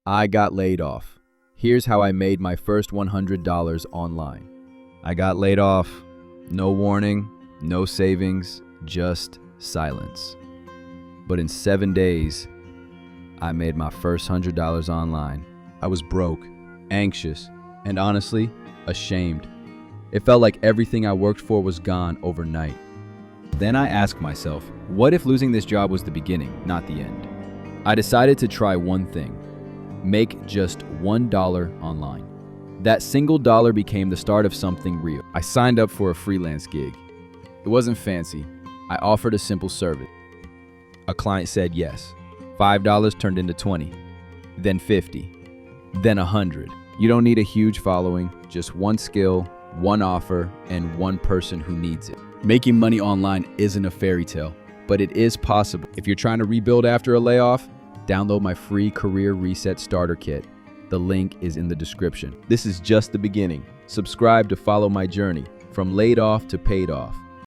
I got laid off. Here's how I made my first $100 online. I got laid off. No warning, no savings, just silence. But in 7 days, I made my first $100 online. I was broke, anxious, and honestly, ashamed. It felt like everything I worked for was gone overnight. Then I asked myself, what if losing this job was the beginning, not the end? I decided to try one thing. Make just $1 online. That single dollar became the start of something real. I signed up for a freelance gig. It wasn't fancy. I offered a simple service. A client said yes. $5 turned into 20, then 50, then 100. You don't need a huge following, just one skill, one offer, and one person who needs it. Making money online isn't a fairy tale, but it is possible. If you're trying to rebuild after a layoff, download my free Career Reset Starter Kit. The link is in the description. This is just the beginning. Subscribe to follow my journey from laid off to paid off.